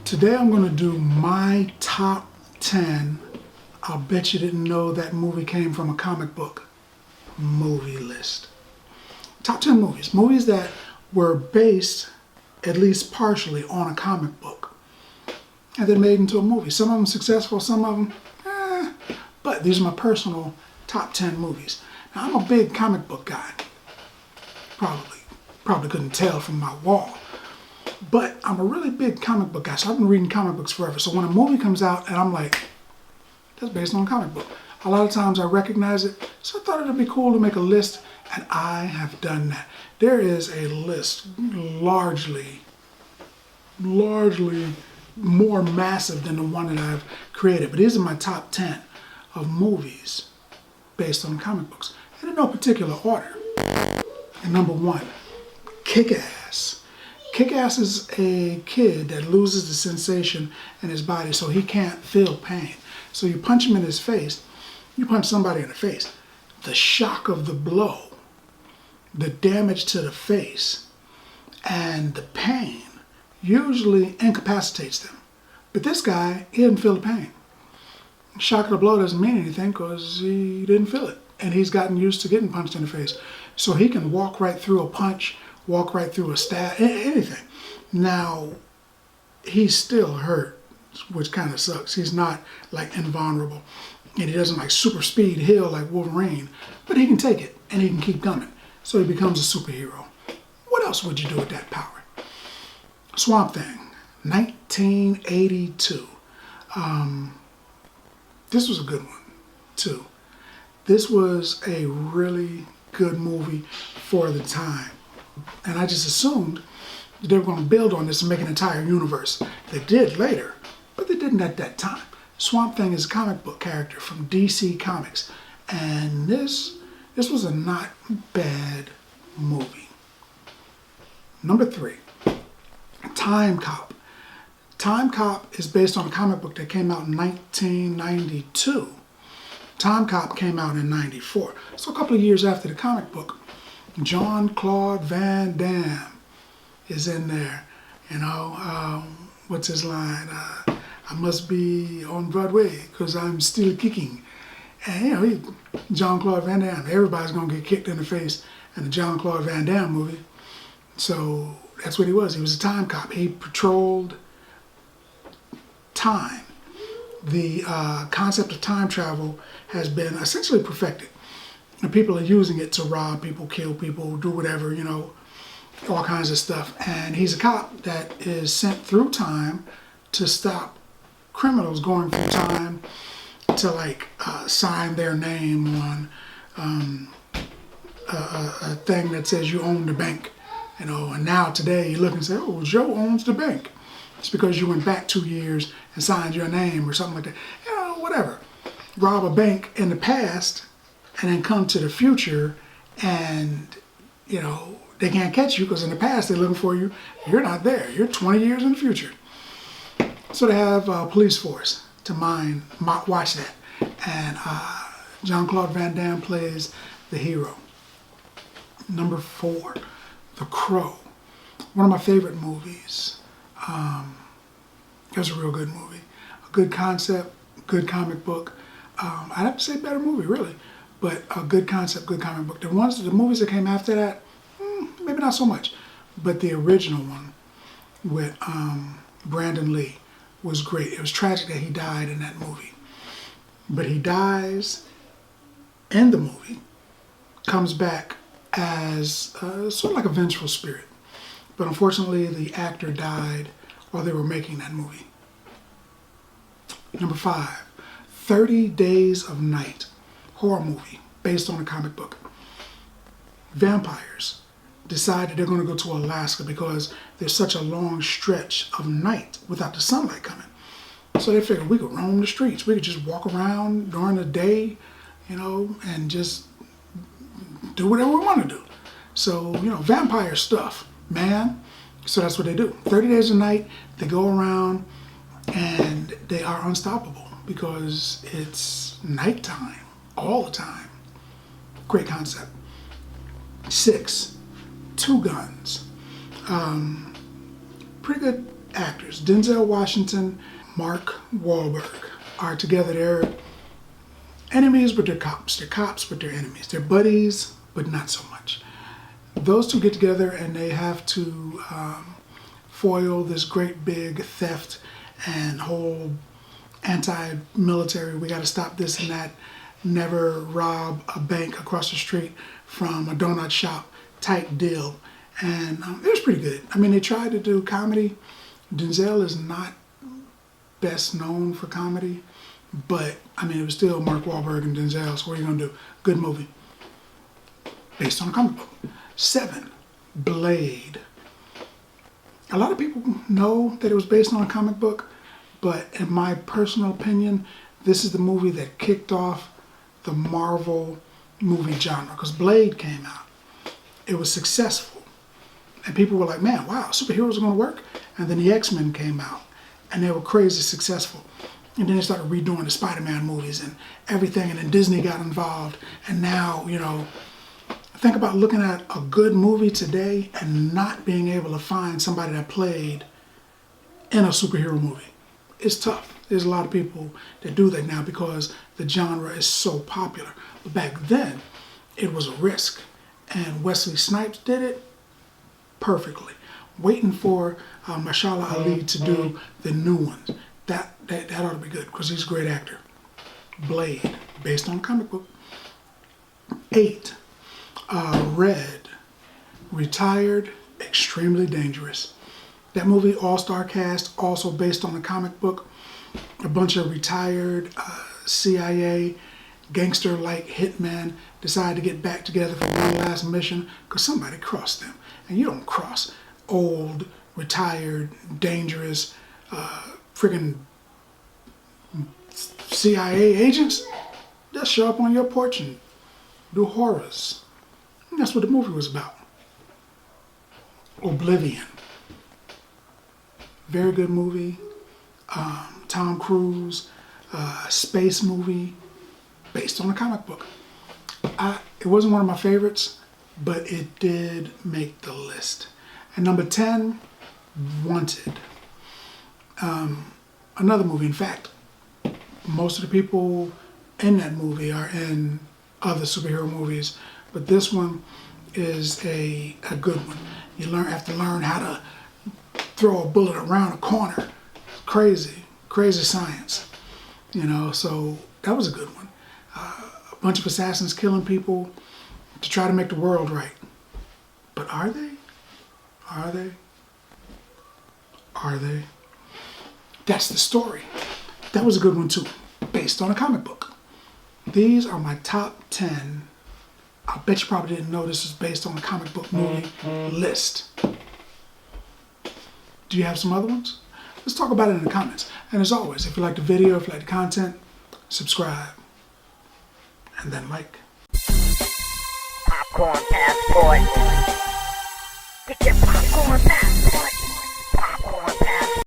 Today I'm going to do my top 10. I'll bet you didn't know that movie came from a comic book movie list. Top 10 movies. Movies that were based, at least partially, on a comic book. And then made into a movie. Some of them successful, some of them, but these are my personal top 10 movies. Now, I'm a big comic book guy. Probably couldn't tell from my wall. But I'm a really big comic book guy, so I've been reading comic books forever. So when a movie comes out and I'm like, that's based on a comic book, a lot of times I recognize it, so I thought it'd be cool to make a list, and I have done that. There is a list largely more massive than the one that I've created, but these are my top 10 of movies based on comic books, and in no particular order. And number 1, KickAss. KickAss is a kid that loses the sensation in his body, so he can't feel pain. So you punch him in his face, you punch somebody in the face, the shock of the blow, the damage to the face, and the pain usually incapacitates them. But this guy, he didn't feel the pain. The shock of the blow doesn't mean anything because he didn't feel it. And he's gotten used to getting punched in the face. So he can walk right through a punch, walk right through a stab, anything. Now, he's still hurt, which kind of sucks. He's not like invulnerable. And he doesn't like super speed heal like Wolverine. But he can take it and he can keep coming. So he becomes a superhero. What else would you do with that power? Swamp Thing, 1982. This was a good one, too. This was a really good movie for the time. And I just assumed that they were going to build on this and make an entire universe. They did later, but they didn't at that time. Swamp Thing is a comic book character from DC Comics. And this was a not bad movie. Number 3. Time Cop. Time Cop is based on a comic book that came out in 1992. Time Cop came out in 94. So a couple of years after the comic book. Jean-Claude Van Damme is in there. You know, what's his line? I must be on Broadway because I'm still kicking. And you know, Jean-Claude Van Damme, everybody's going to get kicked in the face in the Jean-Claude Van Damme movie. So that's what he was. He was a time cop. He patrolled time. The concept of time travel has been essentially perfected. And people are using it to rob people, kill people, do whatever, you know, all kinds of stuff. And he's a cop that is sent through time to stop criminals going through time to like sign their name on a thing that says you own the bank. You know, and now today you look and say, oh, Joe owns the bank. It's because you went back 2 years and signed your name or something like that. You know, whatever. Rob a bank in the past and then come to the future and, you know, they can't catch you because in the past they're looking for you. You're not there. You're 20 years in the future. So they have a police force to watch that. And Jean-Claude Van Damme plays the hero. Number 4. The Crow, one of my favorite movies. It was a real good movie. A good concept, good comic book. I'd have to say better movie, really. But a good concept, good comic book. The movies that came after that, maybe not so much. But the original one with Brandon Lee was great. It was tragic that he died in that movie. But he dies in the movie, comes back as sort of like a vengeful spirit. But unfortunately, the actor died while they were making that movie. Number 5, 30 Days of Night, horror movie based on a comic book. Vampires decide that they're going to go to Alaska because there's such a long stretch of night without the sunlight coming. So they figured we could roam the streets. We could just walk around during the day, you know, and just do whatever we want to do. So, you know, vampire stuff, man. So that's what they do. 30 Days a Night, they go around and they are unstoppable because it's nighttime all the time. Great concept. 6, Two Guns. Pretty good actors. Denzel Washington, Mark Wahlberg are together. They're enemies, but they're cops. They're cops, but they're enemies. They're buddies, but not so much. Those two get together and they have to foil this great big theft and whole anti-military, we got to stop this and that, never rob a bank across the street from a donut shop type deal. And it was pretty good. I mean, they tried to do comedy. Denzel is not best known for comedy, but I mean, it was still Mark Wahlberg and Denzel, so what are you gonna do? Good movie. Based on a comic book. 7, Blade. A lot of people know that it was based on a comic book, but in my personal opinion, this is the movie that kicked off the Marvel movie genre, because Blade came out. It was successful. And people were like, man, wow, superheroes are gonna work? And then the X-Men came out, and they were crazy successful. And then they started redoing the Spider-Man movies and everything, and then Disney got involved. And now, you know, think about looking at a good movie today and not being able to find somebody that played in a superhero movie. It's tough. There's a lot of people that do that now because the genre is so popular. But back then, it was a risk. And Wesley Snipes did it perfectly. Waiting for Mahershala Ali to do the new ones. That ought to be good because he's a great actor. Blade, based on a comic book. 8, Red, Retired, Extremely Dangerous. That movie, all-star cast, also based on a comic book. A bunch of retired CIA gangster-like hitmen decide to get back together for one last mission because somebody crossed them. And you don't cross old, retired, dangerous, friggin' CIA agents. They'll show up on your porch and do horrors. And that's what the movie was about. Oblivion. Very good movie. Tom Cruise, space movie based on a comic book. It wasn't one of my favorites, but it did make the list. And number 10, Wanted. Another movie. In fact, most of the people in that movie are in other superhero movies, but this one is a good one. You have to learn how to throw a bullet around a corner. Crazy science, you know, so that was a good one. A bunch of assassins killing people to try to make the world right. But are they? Are they? Are they? That's the story. That was a good one too, based on a comic book. These are my top 10. I bet you probably didn't know this was based on a comic book movie list. Do you have some other ones? Let's talk about it in the comments. And as always, if you like the video, if you like the content, subscribe. And then like. Popcorn passport. Get your popcorn passport.